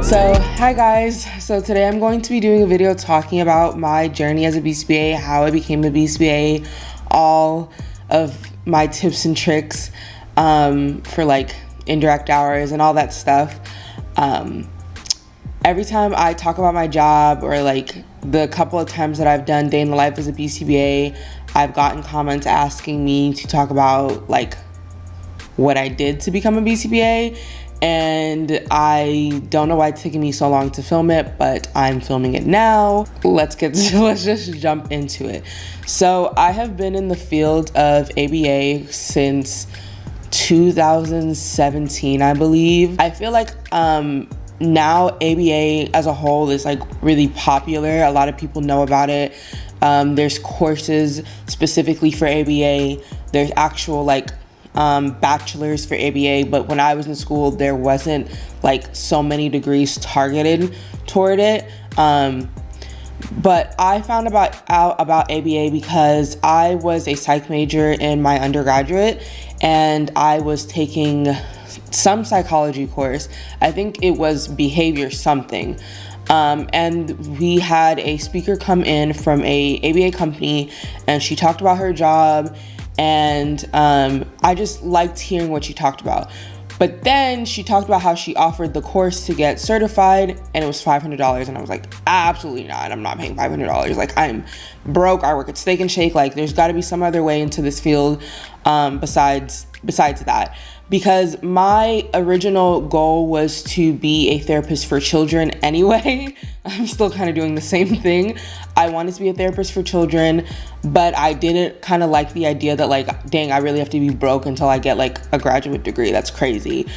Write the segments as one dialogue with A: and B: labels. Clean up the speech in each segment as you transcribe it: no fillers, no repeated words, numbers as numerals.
A: So hi guys, so today I'm going to be doing a video talking about my journey as a BCBA, how I became a BCBA, all of my tips and tricks for like indirect hours and all that stuff. Every time I talk about my job or like the couple of times that I've done day in the life as a BCBA, I've gotten comments asking me to talk about like what I did to become a BCBA. And I don't know why it's taking me so long to film it, but I'm filming it now. Let's just jump into it. So I have been in the field of ABA since 2017, I believe. I feel like now ABA as a whole is like really popular. A lot of people know about it. There's courses specifically for ABA. There's actual like bachelor's for ABA, but when I was in school there wasn't like so many degrees targeted toward it. But I found out about ABA because I was a psych major in my undergraduate and I was taking some psychology course. I think it was behavior something. And we had a speaker come in from a ABA company and she talked about her job. And I just liked hearing what she talked about. But then she talked about how she offered the course to get certified and it was $500. And I was like, absolutely not. I'm not paying $500. Like, I'm broke. I work at Steak and Shake. Like, there's got to be some other way into this field besides that. Because my original goal was to be a therapist for children anyway. I'm still kind of doing the same thing. I wanted to be a therapist for children, but I didn't kind of like the idea that like, dang, I really have to be broke until I get like a graduate degree. That's crazy.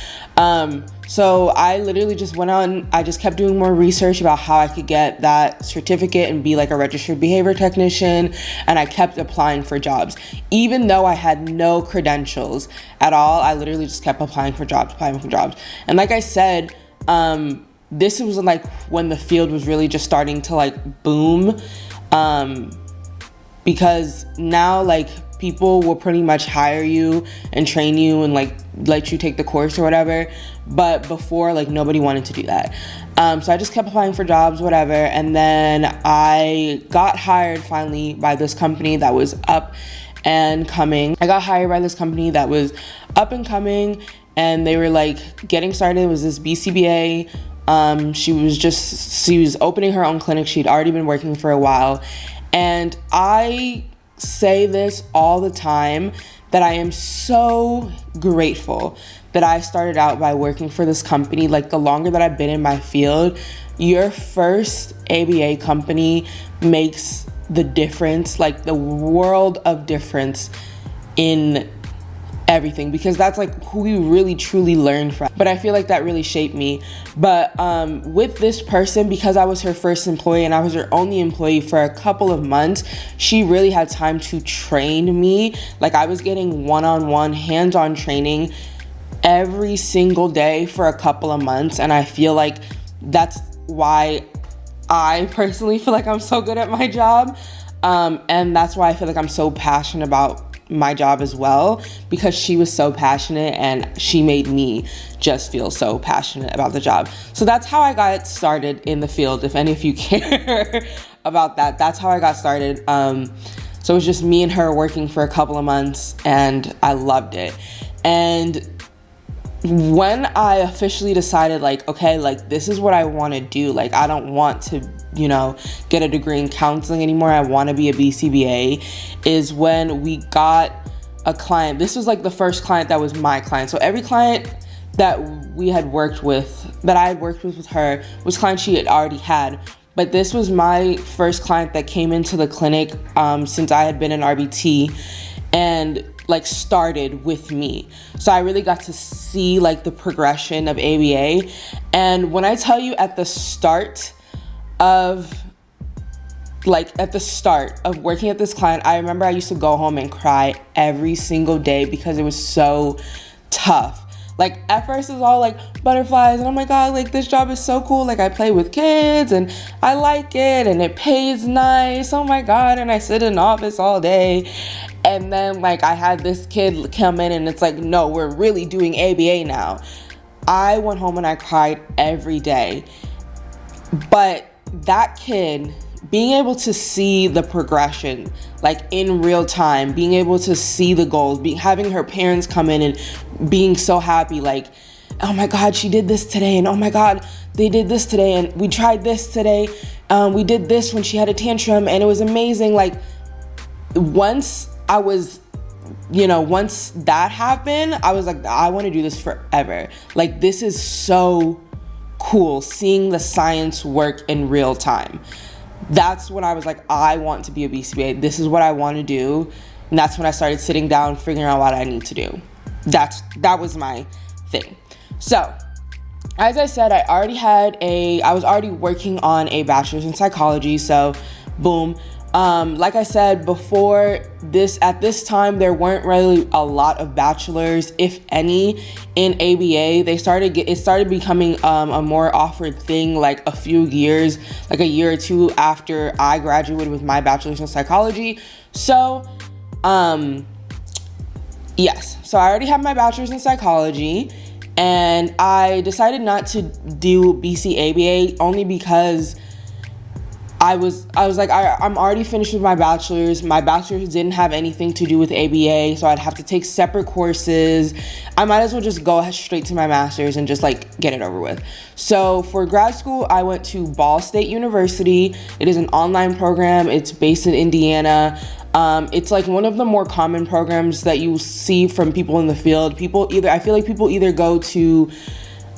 A: So I literally just went on, I just kept doing more research about how I could get that certificate and be like a registered behavior technician. And I kept applying for jobs. Even though I had no credentials at all, I literally just kept applying for jobs. And like I said, this was like when the field was really just starting to like boom. Because now like people will pretty much hire you and train you and like let you take the course or whatever. But before, like, nobody wanted to do that. So I just kept applying for jobs, whatever. And then I got hired finally by this company that was up and coming. And they were like getting started. It was this BCBA. She was opening her own clinic. She'd already been working for a while. And I say this all the time that I am so grateful that I started out by working for this company. Like, the longer that I've been in my field, your first ABA company makes the difference, like the world of difference in everything, because that's like who we really truly learned from. But I feel like that really shaped me. But with this person, because I was her first employee and I was her only employee for a couple of months, she really had time to train me. Like, I was getting one-on-one hands-on training every single day for a couple of months. And I feel like that's why I personally feel like I'm so good at my job. And that's why I feel like I'm so passionate about my job as well, because she was so passionate and she made me just feel so passionate about the job. So that's how I got started in the field. If any of you care about that, that's how I got started. So it was just me and her working for a couple of months and I loved it. And when I officially decided like, okay, like this is what I want to do. Like, I don't want to, get a degree in counseling anymore. I want to be a BCBA, is when we got a client. This was like the first client that was my client. So every client that I had worked with her was clients she had already had. But this was my first client that came into the clinic since I had been in RBT and like started with me. So I really got to see like the progression of ABA. And when I tell you at the start of working at this client, I remember I used to go home and cry every single day because it was so tough. Like, at first it was all like butterflies and oh my God, like this job is so cool. Like, I play with kids and I like it and it pays nice. Oh my God. And I sit in the office all day. And then like I had this kid come in and it's like, no, we're really doing ABA now. I went home and I cried every day. But that kid, being able to see the progression, like in real time, being able to see the goals, having her parents come in and being so happy, like, oh my God, she did this today, and oh my God, they did this today, and we tried this today, we did this when she had a tantrum, and it was amazing. Like, once that happened, I was like, I want to do this forever. Like, this is so cool, seeing the science work in real time. That's when I was like, I want to be a BCBA. This is what I want to do. And that's when I started sitting down, figuring out what I need to do. That was my thing. So, as I said, I was already working on a bachelor's in psychology. So, boom. Like I said before, at this time, there weren't really a lot of bachelors, if any, in ABA. It started becoming a more offered thing like a few years, like a year or two after I graduated with my bachelor's in psychology. So, yes. So I already have my bachelor's in psychology, and I decided not to do BCABA only because I was like, I'm already finished with my bachelor's. My bachelor's didn't have anything to do with ABA, so I'd have to take separate courses. I might as well just go straight to my master's and just like get it over with. So for grad school, I went to Ball State University. It is an online program. It's based in Indiana. It's like one of the more common programs that you see from people in the field. I feel like people either go to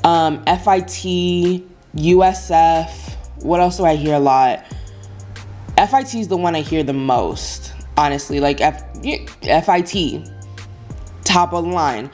A: FIT, USF. What else do I hear a lot? FIT is the one I hear the most, honestly. Like FIT, top of the line.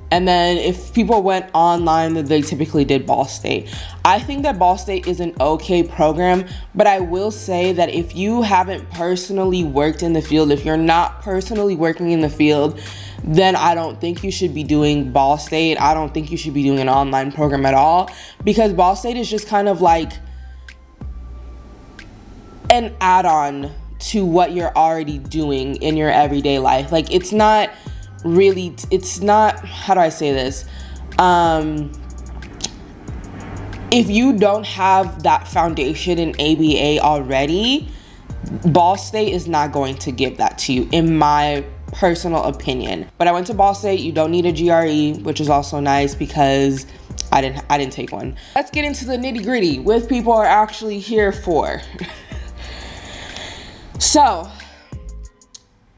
A: And then if people went online, then they typically did Ball State. I think that Ball State is an okay program, but I will say that if you haven't personally worked in the field, if you're not personally working in the field, then I don't think you should be doing Ball State. I don't think you should be doing an online program at all, because Ball State is just kind of like an add-on to what you're already doing in your everyday life. Like, it's not, how do I say this? If you don't have that foundation in ABA already, Ball State is not going to give that to you, in my personal opinion. But I went to Ball State. You don't need a GRE, which is also nice because I didn't take one. Let's get into the nitty-gritty, what people are actually here for. So,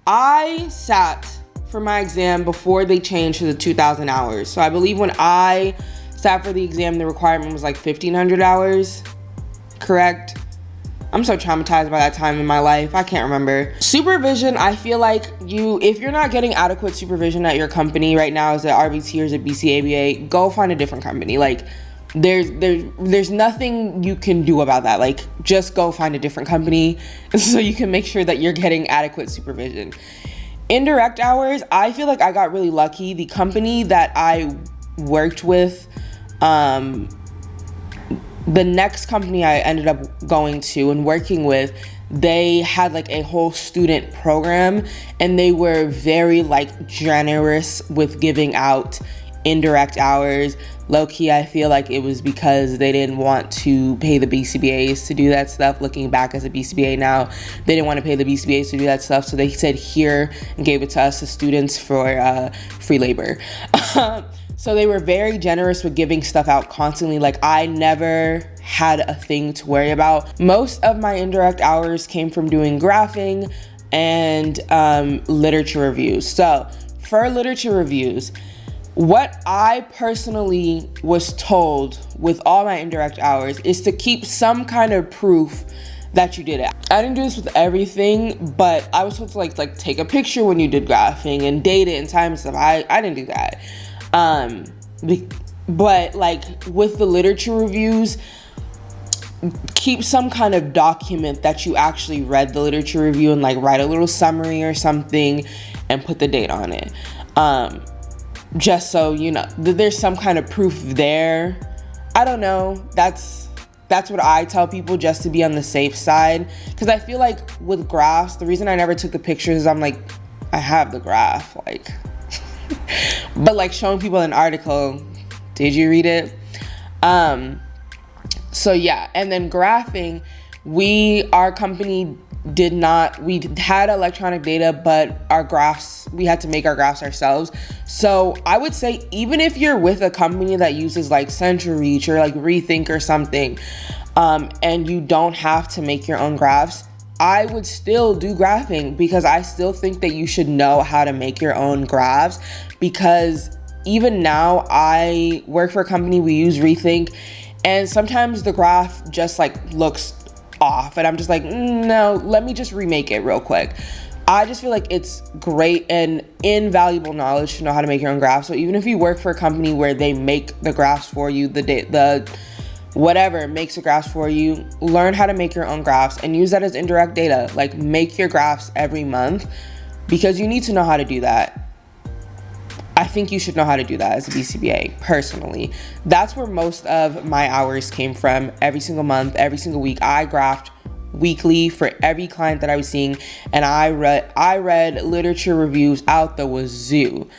A: I sat for my exam before they changed to the 2,000 hours. So I believe when I sat for the exam, the requirement was like 1,500 hours, correct? I'm so traumatized by that time in my life. I can't remember. Supervision, I feel like if you're not getting adequate supervision at your company right now, as at RBT or as at BCABA, go find a different company. Like, there's nothing you can do about that. Like, just go find a different company so you can make sure that you're getting adequate supervision. Indirect hours, I feel like I got really lucky. The company that I worked with, the next company I ended up going to and working with, they had like a whole student program, and they were very like generous with giving out indirect hours. Low-key, I feel like it was because they didn't want to pay the BCBAs to do that stuff. Looking back as a BCBA now, they didn't want to pay the BCBAs to do that stuff, so they said here and gave it to us as students for free labor. So they were very generous with giving stuff out constantly. Like, I never had a thing to worry about. Most of my indirect hours came from doing graphing and literature reviews. So for literature reviews, what I personally was told with all my indirect hours is to keep some kind of proof that you did it. I didn't do this with everything, but I was supposed to like take a picture when you did graphing and date it and time and stuff. I didn't do that. But like with the literature reviews, keep some kind of document that you actually read the literature review and like write a little summary or something and put the date on it. Just so you know there's some kind of proof there. I don't know. That's what I tell people, just to be on the safe side. Because I feel like with graphs, the reason I never took the pictures is I'm like, I have the graph, like. But like showing people an article, Did you read it? So yeah, and then graphing, our company did not, we had electronic data, but our graphs, we had to make our graphs ourselves. So I would say, even if you're with a company that uses like CentralReach or like Rethink or something, and you don't have to make your own graphs, I would still do graphing, because I still think that you should know how to make your own graphs. Because even now, I work for a company, we use Rethink, and sometimes the graph just like looks off, and I'm just like, no, let me just remake it real quick. I just feel like it's great and invaluable knowledge to know how to make your own graphs. So even if you work for a company where they make the graphs for you, the whatever makes the graphs for you, learn how to make your own graphs and use that as indirect data. Like, make your graphs every month, because you need to know how to do that. I think you should know how to do that as a BCBA, personally. That's where most of my hours came from. Every single month, every single week, I graphed weekly for every client that I was seeing, and I read literature reviews out the wazoo.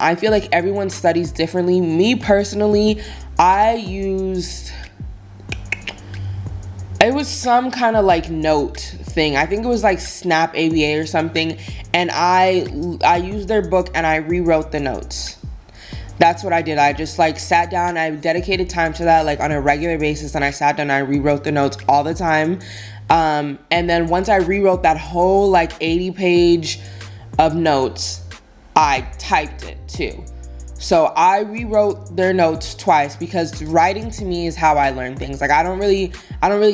A: I feel like everyone studies differently. Me personally, it was some kind of like note thing. I think it was like Snap ABA or something. And I used their book and I rewrote the notes. That's what I did. I just like sat down, I dedicated time to that like on a regular basis, and I sat down and I rewrote the notes all the time. And then once I rewrote that whole like 80-page of notes, I typed it too. So I rewrote their notes twice, because writing to me is how I learn things. Like, I don't really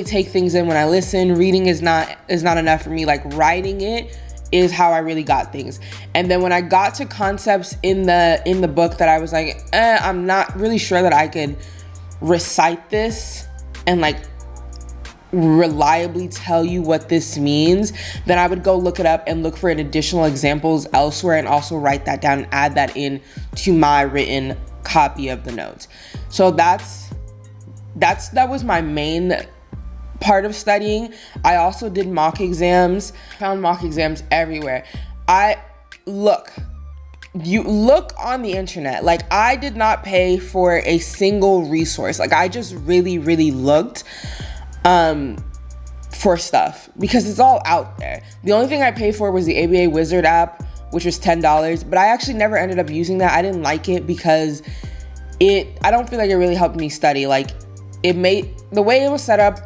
A: take things in when I listen. Reading is not enough for me. Like, writing it is how I really got things. And then when I got to concepts in the book that I was like, I'm not really sure that I could recite this and like reliably tell you what this means, then I would go look it up and look for additional examples elsewhere, and also write that down and add that in to my written copy of the notes. So that was my main part of studying. I also did mock exams, found mock exams everywhere. You look on the internet. Like, I did not pay for a single resource. Like, I just really, really looked for stuff, because it's all out there. The only thing I paid for was the ABA Wizard app, which was $10, but I actually never ended up using that. I didn't like it because I don't feel like it really helped me study. Like, the way it was set up,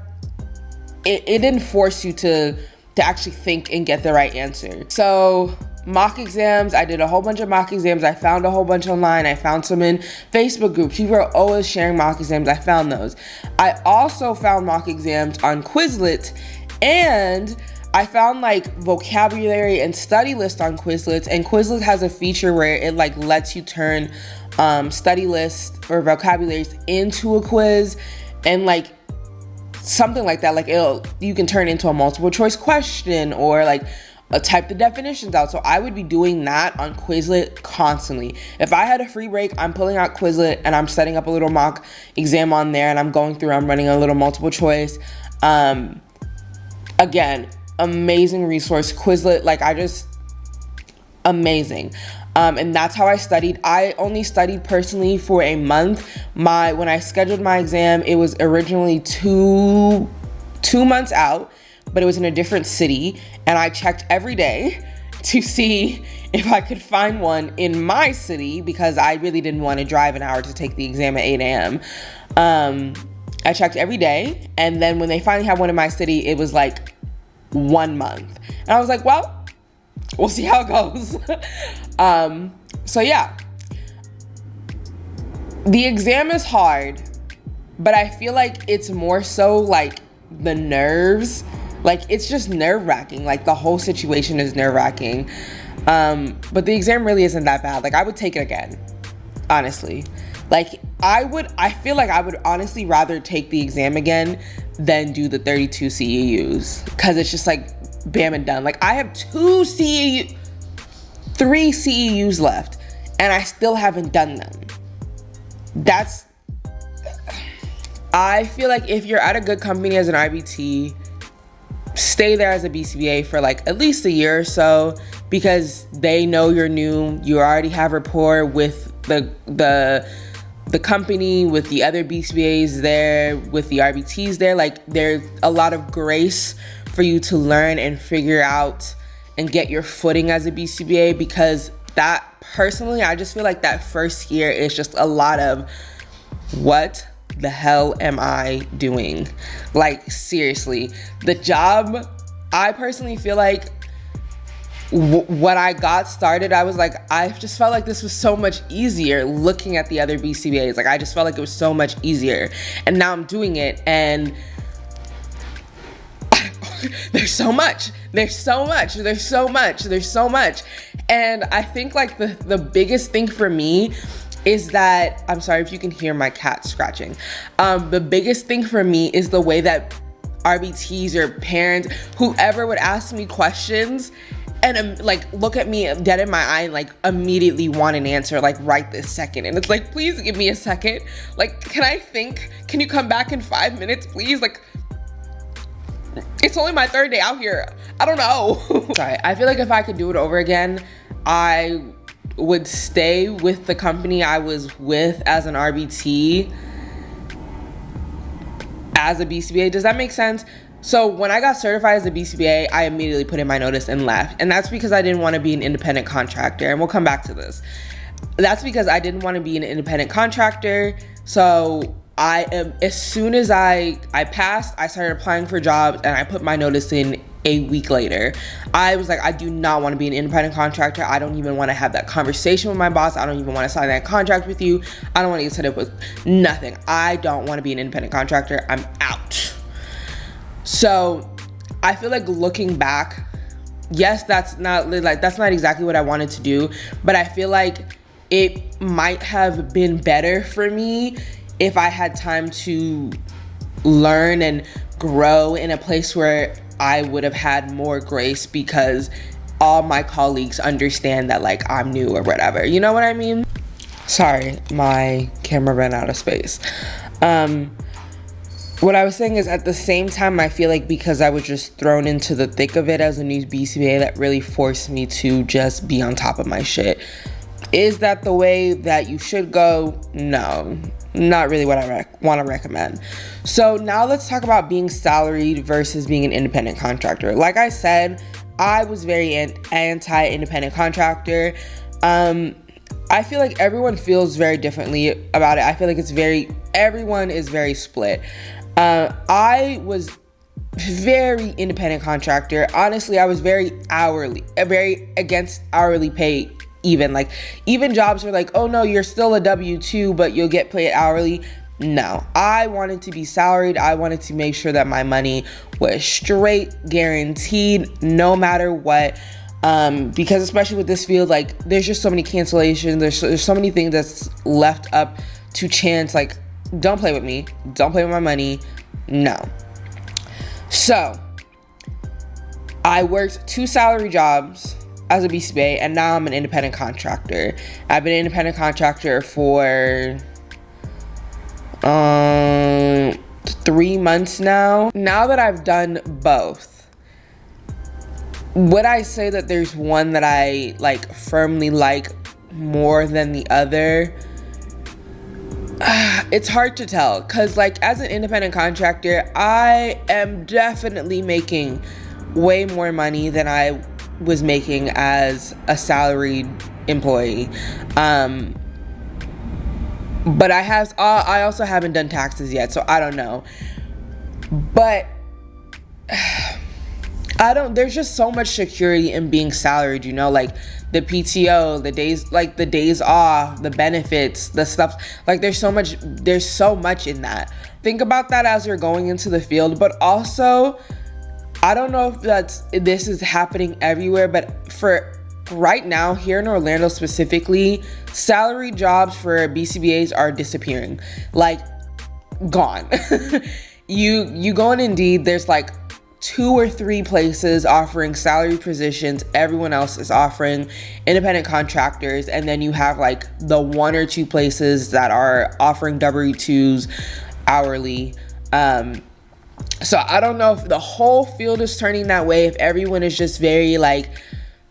A: it didn't force you to actually think and get the right answer. So mock exams, I did a whole bunch of mock exams. I found a whole bunch online. I found some in Facebook groups. People are always sharing mock exams. I found those. I also found mock exams on Quizlet, and I found like vocabulary and study list on Quizlet. And Quizlet has a feature where it like lets you turn study list or vocabularies into a quiz, and like something like that. Like, you can turn it into a multiple choice question, or like type the definitions out. So I would be doing that on Quizlet constantly. If I had a free break, I'm pulling out Quizlet and I'm setting up a little mock exam on there, and I'm going through, I'm running a little multiple choice. Again, amazing resource, Quizlet. Like, amazing. And that's how I studied. I only studied personally for a month. When I scheduled my exam, it was originally two months out, but it was in a different city, and I checked every day to see if I could find one in my city, because I really didn't want to drive an hour to take the exam at 8 a.m. I checked every day, and then when they finally had one in my city, it was like 1 month. And I was like, well, we'll see how it goes. So yeah, the exam is hard, but I feel like it's more so like the nerves. Like, it's just nerve-wracking. Like, the whole situation is nerve-wracking. But the exam really isn't that bad. Like, I would take it again, honestly. Like, I feel like I would honestly rather take the exam again than do the 32 CEUs, because it's just like bam and done. Like, I have 3 CEUs left and I still haven't done them. I feel like if you're at a good company as an RBT, stay there as a BCBA for like at least a year or so, because they know you're new. You already have rapport with the company, with the other BCBAs there, with the RBTs there. Like, there's a lot of grace for you to learn and figure out and get your footing as a BCBA, because that, personally, I just feel like that first year is just a lot of, what the hell am I doing? Like, seriously, the job, I personally feel like when I got started, I was like, I just felt like this was so much easier looking at the other BCBAs. Like, I just felt like it was so much easier. And now I'm doing it, and there's so much. And I think like the biggest thing for me is that, I'm sorry if you can hear my cat scratching. The biggest thing for me is the way that RBTs or parents, whoever would ask me questions and like look at me dead in my eye and like immediately want an answer like right this second. And it's like, please give me a second. Like, can I think? Can you come back in 5 minutes, please? Like, it's only my 3rd day out here. I don't know. Sorry, I feel like if I could do it over again, I would stay with the company I was with as an RBT as a BCBA. Does that make sense? So when I got certified as a BCBA, I immediately put in my notice and left. And that's because I didn't want to be an independent contractor. And we'll come back to this. That's because I didn't want to be an independent contractor. So as soon as I passed, I started applying for jobs, and I put my notice in a week later. I was like, I do not want to be an independent contractor. I don't even want to have that conversation with my boss. I don't even want to sign that contract with you. I don't want to get set up with nothing. I don't want to be an independent contractor. I'm out. So I feel like looking back, yes, that's not exactly what I wanted to do, but I feel like it might have been better for me if I had time to learn and grow in a place where I would have had more grace, because all my colleagues understand that like I'm new or whatever. You know what I mean? Sorry, my camera ran out of space. What I was saying is, at the same time, I feel like because I was just thrown into the thick of it as a new BCBA, that really forced me to just be on top of my shit. Is that the way that you should go? No, not really what I want to recommend. So now let's talk about being salaried versus being an independent contractor. Like I said, I was very anti-independent contractor. I feel like everyone feels very differently about it. I feel like everyone is very split. I was very independent contractor. Honestly, I was very against hourly pay. Even jobs were like, oh no, you're still a W-2, but you'll get paid hourly. No, I wanted to be salaried. I wanted to make sure that my money was straight, guaranteed, no matter what. Because especially with this field, like, there's just so many cancellations. There's so many things that's left up to chance. Like, don't play with me. Don't play with my money. No. So I worked 2 salary jobs as a BCBA, and now I'm an independent contractor. I've been an independent contractor for 3 months now. Now that I've done both, would I say that there's one that I like firmly like more than the other? It's hard to tell, because like as an independent contractor, I am definitely making way more money than I was making as a salaried employee. But I also haven't done taxes yet, so I don't know. But there's just so much security in being salaried, you know, like the PTO, the days off, the benefits, the stuff, like there's so much in that. Think about that as you're going into the field. But also, I don't know if this is happening everywhere, but for right now here in Orlando specifically, salary jobs for BCBAs are disappearing, like gone. You go on Indeed, there's like 2 or 3 places offering salary positions. Everyone else is offering independent contractors, and then you have like the 1 or 2 places that are offering W-2s hourly. So I don't know if the whole field is turning that way, if everyone is just very like,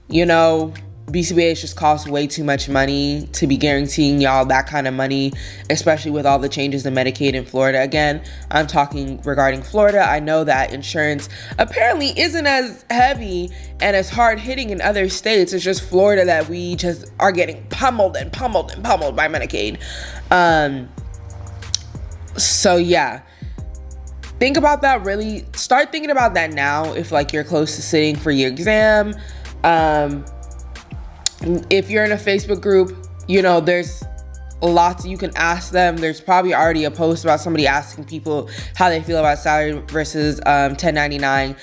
A: you know, BCBAs just cost way too much money to be guaranteeing y'all that kind of money, especially with all the changes in Medicaid in Florida. Again, I'm talking regarding Florida. I know that insurance apparently isn't as heavy and as hard hitting in other states. It's just Florida that we just are getting pummeled and pummeled and pummeled by Medicaid. So yeah. Think about that, really start thinking about that now if like you're close to sitting for your exam. If you're in a Facebook group, you know, there's lots you can ask them. There's probably already a post about somebody asking people how they feel about salary versus 1099.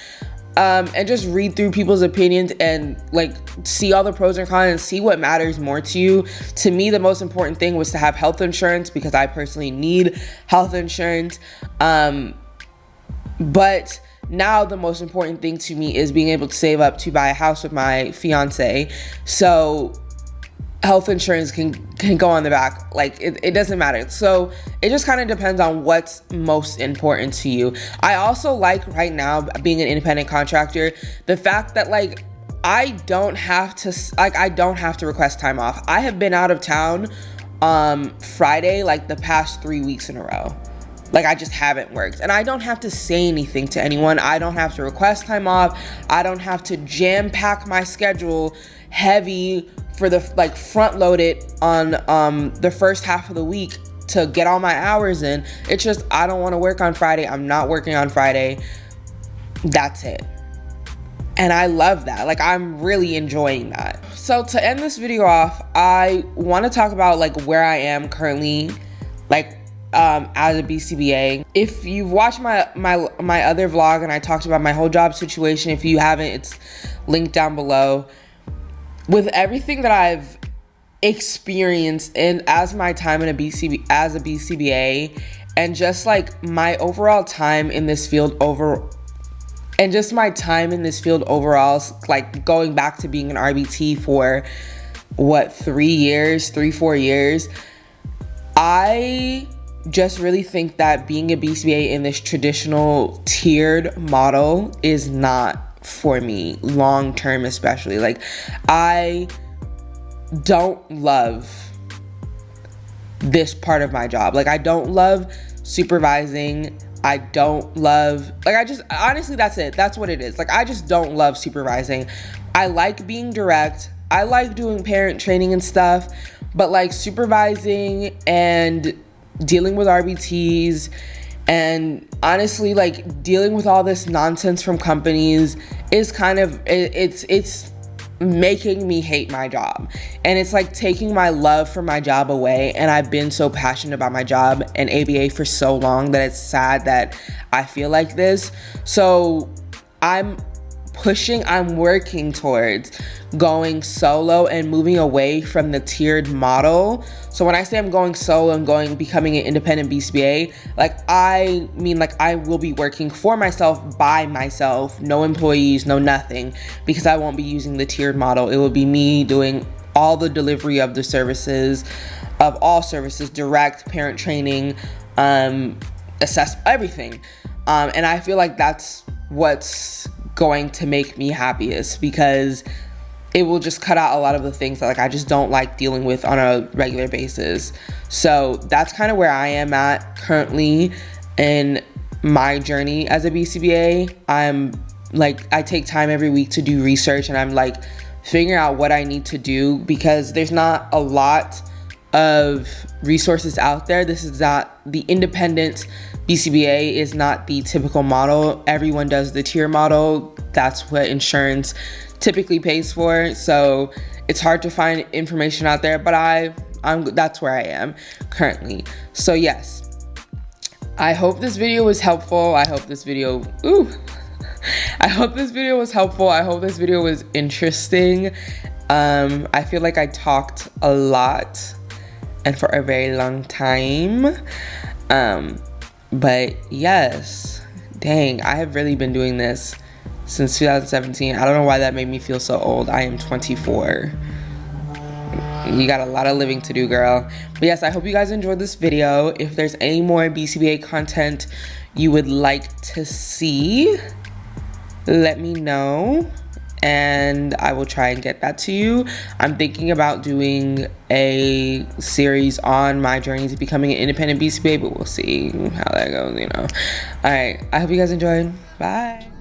A: And just read through people's opinions and like see all the pros and cons and see what matters more to you. To me, the most important thing was to have health insurance because I personally need health insurance. But now the most important thing to me is being able to save up to buy a house with my fiance. So health insurance can go on the back. Like it doesn't matter. So it just kind of depends on what's most important to you. I also like right now being an independent contractor, the fact that like I don't have to request time off. I have been out of town Friday like the past 3 weeks in a row. Like I just haven't worked, and I don't have to say anything to anyone. I don't have to request time off. I don't have to jam pack my schedule heavy for the like front load it on the first half of the week to get all my hours in. It's just I don't want to work on Friday. I'm not working on Friday. That's it. And I love that. Like I'm really enjoying that. So to end this video off, I want to talk about like where I am currently, like as a BCBA. If you've watched my other vlog and I talked about my whole job situation, if you haven't, it's linked down below. With everything that I've experienced and as my time in as a BCBA, and just like my overall time in this field overall, like going back to being an RBT for what, 4 years, I just really think that being a BCBA in this traditional tiered model is not for me long term, especially. Like I don't love this part of my job. Like I don't love supervising. I don't love, like I just, honestly, that's it. That's what it is. Like I just don't love supervising. I like being direct. I like doing parent training and stuff, but like supervising and dealing with RBTs and honestly like dealing with all this nonsense from companies is kind of, it's making me hate my job, and it's like taking my love for my job away. And I've been so passionate about my job and ABA for so long that it's sad that I feel like this. So I'm working towards going solo and moving away from the tiered model. So when I say I'm going solo and becoming an independent BCBA, like I mean like I will be working for myself, by myself, no employees, no nothing, because I won't be using the tiered model. It will be me doing all the delivery of the services, of all services, direct, parent training, assess everything. And I feel like that's what's going to make me happiest, because it will just cut out a lot of the things that like I just don't like dealing with on a regular basis. So that's kind of where I am at currently in my journey as a BCBA. I'm like, I take time every week to do research, and I'm like figuring out what I need to do, because there's not a lot of resources out there. This is not the independent BCBA, is not the typical model. Everyone does the tier model. That's what insurance typically pays for. So it's hard to find information out there, but that's where I am currently. So yes, I hope this video was helpful. I hope this video was helpful. I hope this video was interesting. I feel like I talked a lot and for a very long time. But yes, dang, I have really been doing this since 2017. I don't know why that made me feel so old. I am 24. You got a lot of living to do, girl. But yes, I hope you guys enjoyed this video. If there's any more BCBA content you would like to see, let me know and I will try and get that to you. I'm thinking about doing a series on my journey to becoming an independent BCBA, but we'll see how that goes, you know. All right, I hope you guys enjoyed. Bye.